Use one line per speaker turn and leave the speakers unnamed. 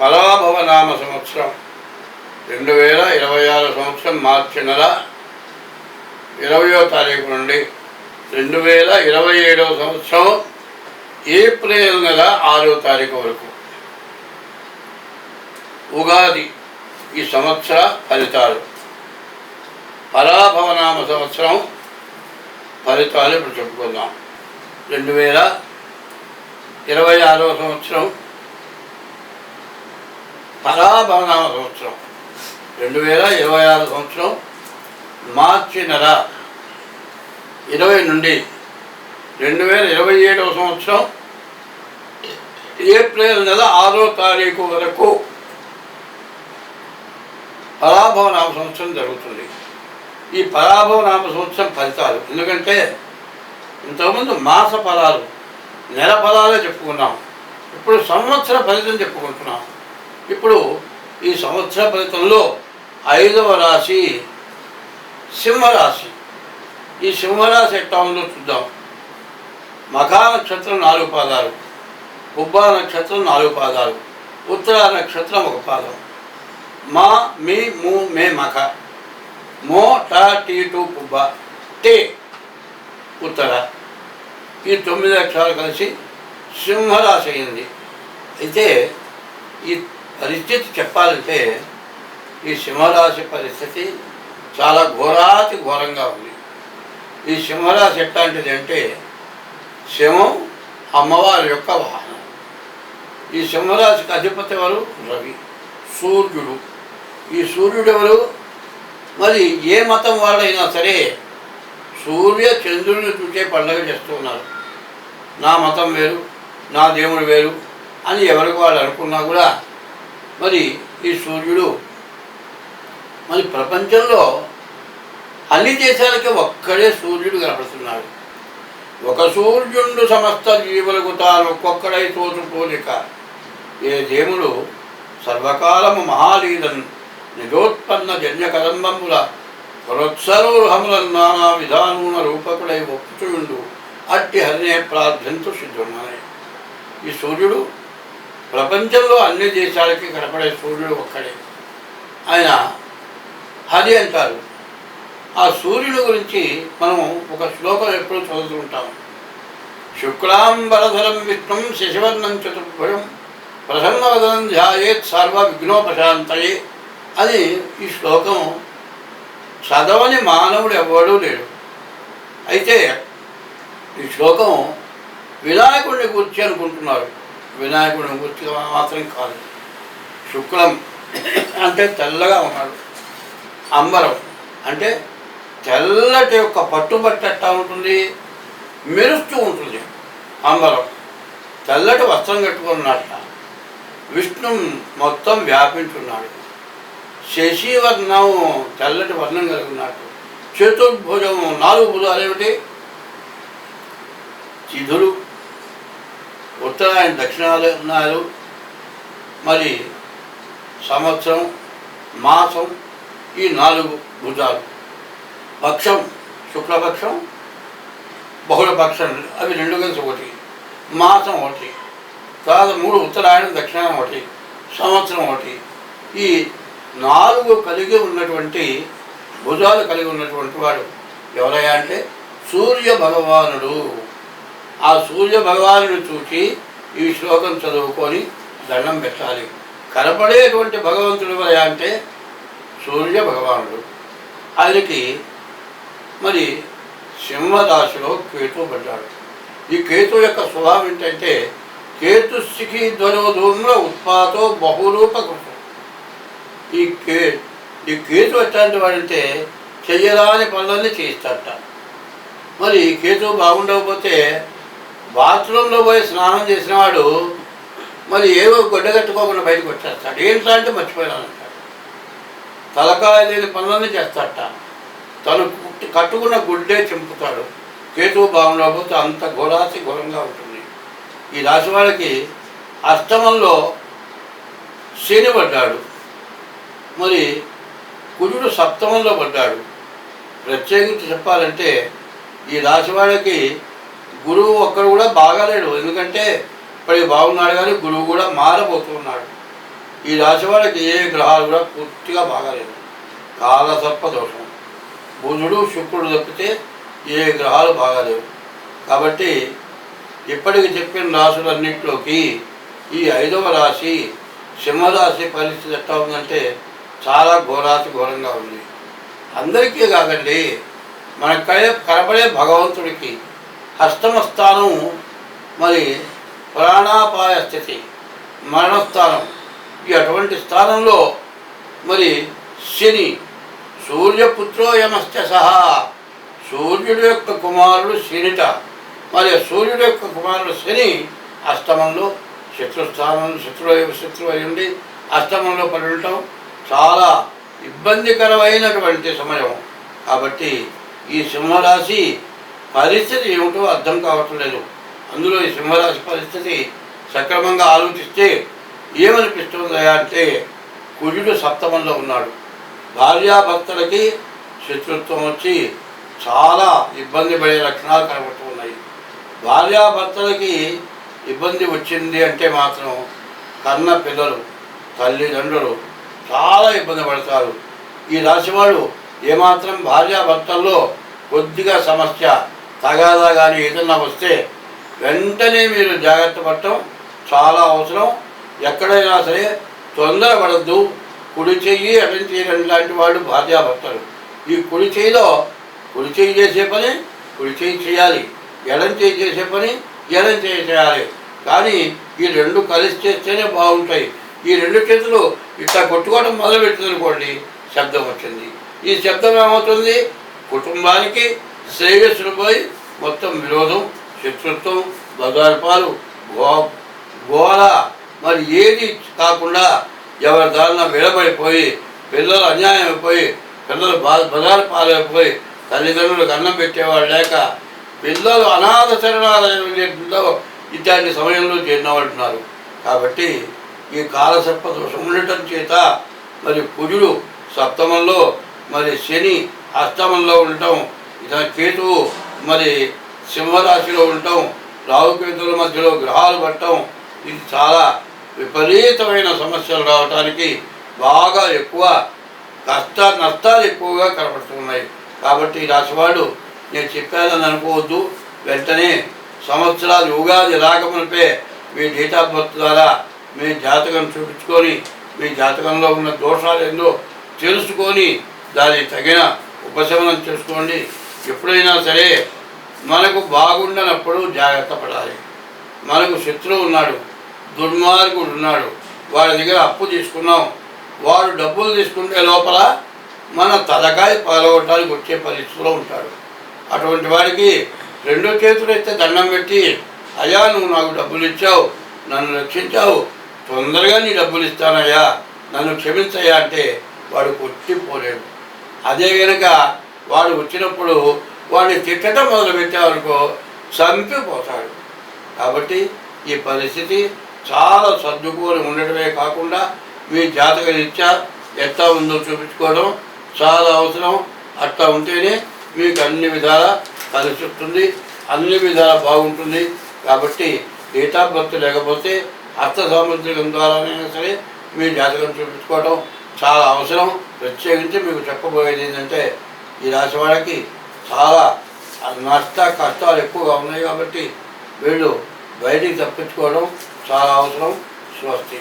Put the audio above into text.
పరాభవనామ సంవత్సరం 2026 సంవత్సరం మార్చి నెల 20వ తారీఖు నుండి 2027 సంవత్సరం ఏప్రిల్ నెల 6వ తారీఖు వరకు ఉగాది ఈ సంవత్సర ఫలితాలు. పరాభవనామ సంవత్సరం ఫలితాలు ఇప్పుడు చెప్పుకుందాం. 2026 సంవత్సరం పరాభవనామ సంవత్సరం 2026 సంవత్సరం మార్చి నెల 20 నుండి 2027 సంవత్సరం ఏప్రిల్ నెల 6వ తారీఖు వరకు పరాభవనామ సంవత్సరం జరుగుతుంది. ఈ పరాభవనామ సంవత్సరం ఫలితాలు ఎందుకంటే ఇంతకుముందు మాస ఫలాలు, నెల ఫలాలే చెప్పుకున్నాం. ఇప్పుడు సంవత్సర ఫలితం చెప్పుకుంటున్నాం. ఇప్పుడు ఈ సంవత్సర ఫలితంలో 5వ రాశి సింహరాశి. ఈ సింహరాశి ఎట్లా ఉందో చూద్దాం. మఖా నక్షత్రం 4 పాదాలు, పుబ్బా నక్షత్రం 4 పాదాలు, ఉత్తరా నక్షత్రం 1 పాదం. మా మీ ము మే మఖ, మో టా టీ టు పుబ్బ, టే ఉత్తర. ఈ 9 అక్షరాలు కలిసి సింహరాశి అయింది. అయితే ఈ పరిస్థితి చెప్పాలంటే ఈ సింహరాశి పరిస్థితి చాలా ఘోరాతి ఘోరంగా ఉంది. ఈ సింహరాశి ఎట్లాంటిది అంటే సింహం అమ్మవారి యొక్క వాహనం. ఈ సింహరాశికి అధిపతి ఎవరు? రవి, సూర్యుడు. ఈ సూర్యుడు ఎవరు? మరి ఏ మతం వాళ్ళైనా సరే సూర్య చంద్రుడిని చూసే పండుగ చేస్తూ ఉన్నారు. నా మతం వేరు, నా దేవుడు వేరు అని ఎవరికి వాళ్ళు అనుకున్నా కూడా మరి ఈ సూర్యుడు మరి ప్రపంచంలో అన్ని దేశాలకి ఒక్కడే సూర్యుడు కనపడుతున్నాడు. ఒక సూర్యుడు సమస్త జీవులకు తాను ఒక్కొక్కడై తోచుకోలేక ఏ దేవుడు సర్వకాలము మహాలీలను నిజోత్పన్న జన్య కదంబముల పురత్సరోహముల నానా విధానమున రూపకుడై ఒప్పుచుండు అట్టి హరినే ప్రార్థంతు సిద్ధున్నాయి. ఈ సూర్యుడు ప్రపంచంలో అన్ని దేశాలకి కనపడే సూర్యుడు ఒక్కడే. ఆయన హరి అంటారు. ఆ సూర్యుడు గురించి మనం ఒక శ్లోకం ఎప్పుడూ చదువుతుంటాం. శుక్లాంబరధరం విష్ణుం శశివర్ణం చతుర్భుజం ప్రసన్నవదనం ధ్యాయేత్ సర్వ విఘ్నోపశాంతయే అని ఈ శ్లోకం చదవని మానవుడు ఎవడూ లేడు. అయితే ఈ శ్లోకం వినాయకుడిని గురించి అనుకుంటున్నారు. వినాయకుడిని గురించి మాత్రం కాదు. శుక్లం అంటే తెల్లగా ఉన్నాడు. అంబరం అంటే తెల్లటి యొక్క పట్టుబట్ట ఎట్టా ఉంటుంది, మెరుస్తూ ఉంటుంది. అంబరం తెల్లటి వస్త్రం కట్టుకున్నట్ట. విష్ణు మొత్తం వ్యాపించున్నాడు. శశివర్ణం తెల్లటి వర్ణం కలిగి ఉన్నాడు. చతుర్భుజం 4 భుజాలు ఏమిటి? చిధులు, ఉత్తరాయణ దక్షిణాలు ఉన్నారు. మరి సంవత్సరం, మాసం ఈ 4 భుజాలు. పక్షం శుక్లపక్షం, బహుళపక్షం అవి 2 కలిసి 1, మాసం 1, తర్వాత 3 ఉత్తరాయణం, దక్షిణాయనం 1, సంవత్సరం 1. ఈ 4 కలిగి ఉన్నటువంటి భుజాలు కలిగి ఉన్నటువంటి వాడు ఎవరయ్యా అంటే సూర్య భగవానుడు. ఆ సూర్య భగవానుడు చూసి ఈ శ్లోకం చదువుకొని దండం పెట్టాలి. కనపడేటువంటి భగవంతుడు ఎవరయ్యా అంటే సూర్య భగవానుడు. ఆయనకి మరి సింహరాశిలో కేతు పడ్డాడు. ఈ కేతు యొక్క స్వభావం ఏంటంటే కేతుశిఖి ధ్వనోధూమ్ర ఉత్పాతో బహురూప కృతం. ఈ కేతు ఎట్లాంటి వాడంటే చెయ్యరాని పనులన్నీ చేయిస్తాడట. మరి కేతు బాగుండకపోతే బాత్రూంలో పోయి స్నానం చేసిన వాడు మరి ఏవో గొడ్డ కట్టుకోకుండా బయటకు వచ్చేస్తాడు. ఏంటంటే అంటే మర్చిపోయానంటాడు. తలకాయ లేని పనులన్నీ చేస్తాడట. తను కట్టుకున్న గుడ్డే చింపుతాడు. కేతువు బాగుండకపోతే అంత ఘోరాతి ఘోరంగా ఉంటుంది. ఈ రాశి వాళ్ళకి అష్టమంలో శని పడ్డాడు. మరి కుజుడు సప్తమంలో పడ్డాడు. ప్రత్యేకించి చెప్పాలంటే ఈ రాశి వాళ్ళకి గురువు ఒక్కడు కూడా బాగాలేడు. ఎందుకంటే ఇప్పటికి బాగున్నాడు కానీ గురువు కూడా మారబోతున్నాడు. ఈ రాశి వాళ్ళకి ఏ గ్రహాలు కూడా పూర్తిగా బాగాలేదు. కాలసర్ప దోషం, బుధుడు శుక్రుడు తప్పితే ఏ గ్రహాలు బాగాలేవు. కాబట్టి ఇప్పటికి చెప్పిన రాశులన్నింటిలోకి ఈ 5వ రాశి సింహరాశి పరిస్థితి ఎట్లా ఉందంటే చాలా ఘోరంగా ఉంది. అందరికీ కాకండి, మనకు కనపడే భగవంతుడికి అష్టమ స్థానం మరి ప్రాణాపాయ స్థితి, మరణస్థానం. ఈ అటువంటి స్థానంలో మరి శని, సూర్యపుత్రో యమశ్చ సహా, సూర్యుడు యొక్క కుమారుడు శనిట. మరి సూర్యుడు యొక్క కుమారుడు శని అష్టమంలో శత్రువు అయి ఉండి అష్టమంలో పడి ఉండటం చాలా ఇబ్బందికరమైనటువంటి సమయం. కాబట్టి ఈ సింహరాశి పరిస్థితి ఏమిటో అర్థం కావటం లేదు. అందులో ఈ సింహరాశి పరిస్థితి సక్రమంగా ఆలోచిస్తే ఏమనిపిస్తుందా అంటే, కుజుడు సప్తమంలో ఉన్నాడు. భార్యాభర్తలకి శత్రుత్వం వచ్చి చాలా ఇబ్బంది పడే లక్షణాలు కనబడుతున్నాయి. భార్యాభర్తలకి ఇబ్బంది వచ్చింది అంటే మాత్రం కన్న పిల్లలు, తల్లిదండ్రులు చాలా ఇబ్బంది పడతారు. ఈ రాశివాడు ఏమాత్రం భార్యాభర్తల్లో కొద్దిగా సమస్య తగాదా కానీ ఏదన్నా వస్తే వెంటనే మీరు జాగ్రత్త పడటం చాలా అవసరం. ఎక్కడైనా సరే తొందరపడద్దు. కుడి చెయ్యి ఎడం చెయ్యి లాంటి వాళ్ళు భార్యాభర్తలు. ఈ కుడి చెయ్యి చేసే పని కుడి చెయ్యి చేయాలి, ఎడం చెయ్యి చేసే పని ఎడం చెయ్యి చేయాలి. కానీ ఈ రెండు కలిసి చేస్తేనే బాగుంటాయి. ఈ రెండు చేతులు ఇట్లా కొట్టుకోవడం మొదలుపెట్టింది అనుకోండి, శబ్దం వచ్చింది. ఈ శబ్దం ఏమవుతుంది, కుటుంబానికి శ్రేయస్సును పోయి మొత్తం విరోధం, శత్రుత్వం, బదార్పాలు, గోళ, మరి ఏది కాకుండా ఎవరి దారిన విడబడిపోయి పిల్లలు అన్యాయం అయిపోయి పిల్లలు బజారు పాలైపోయి తల్లిదండ్రులకు అన్నం పెట్టేవాళ్ళు లేక పిల్లలు అనాథ శరణాలయంలో ఇట్లాంటి సమయంలో చేరినవాడుతున్నారు. కాబట్టి ఈ కాలసర్ప దోషం ఉండటం చేత మరి కుజుడు సప్తమంలో, మరి శని అష్టమంలో ఉండటం, కేతువు మరి సింహరాశిలో ఉండటం, రాహుకేతుల మధ్యలో గ్రహాలు పట్టడం, ఇది చాలా విపరీతమైన సమస్యలు రావడానికి బాగా ఎక్కువ నష్టాలు ఎక్కువగా కనపడుతున్నాయి. కాబట్టి ఈ రాశివాడు నేను చెప్పానని అనుకోవద్దు. వెంటనే సంవత్సరాలు ఉగాది రాకమునిపే మీ డేట్ ఆఫ్ బర్త్ ద్వారా మీ జాతకం చూపించుకొని మీ జాతకంలో ఉన్న దోషాలు ఏందో తెలుసుకొని దానికి తగిన ఉపశమనం చేసుకోండి. ఎప్పుడైనా సరే మనకు బాగుండనప్పుడు జాగ్రత్త పడాలి. మనకు శత్రువు ఉన్నాడు, దుర్మార్గుడు ఉన్నాడు, వాడి దగ్గర అప్పు తీసుకున్నాం, వాడు డబ్బులు తీసుకుంటే లోపల మన తలకాయ పాల్గొట్టడానికి వచ్చే పరిస్థితిలో ఉంటాడు. అటువంటి వాడికి రెండో చేతులు ఎత్తే దండం పెట్టి, అయ్యా నువ్వు నాకు డబ్బులు ఇచ్చావు, నన్ను రక్షించావు, తొందరగా నీ డబ్బులు ఇస్తానయ్యా, నన్ను క్షమించయ్యా అంటే వాడు కొట్టిపోలేడు. అదే కనుక వాడు వచ్చినప్పుడు వాడిని తిట్టడం మొదలుపెట్టావనుకో చంపిపోతాడు. కాబట్టి ఈ పరిస్థితి చాలా సర్దుకొని ఉండటమే కాకుండా మీ జాతక రీత్యా ఎట్లా ఉందో చూపించుకోవడం చాలా అవసరం. అట్లా ఉంటేనే మీకు అన్ని విధాలా కలిసి వస్తుంది, అన్ని విధాలా బాగుంటుంది. కాబట్టి డేట్ ఆఫ్ బర్త్ లేకపోతే హస్త సాముద్రికం ద్వారానైనా సరే మీ జాతకం చూపించుకోవడం చాలా అవసరం. ప్రత్యేకించి మీకు చెప్పబోయేది ఏంటంటే, ఈ రాశి వాళ్ళకి చాలా కష్టాలు ఎక్కువగా ఉన్నాయి. కాబట్టి వీళ్ళు బయటికి తప్పించుకోవడం చాలా అవసరం. స్వస్తి.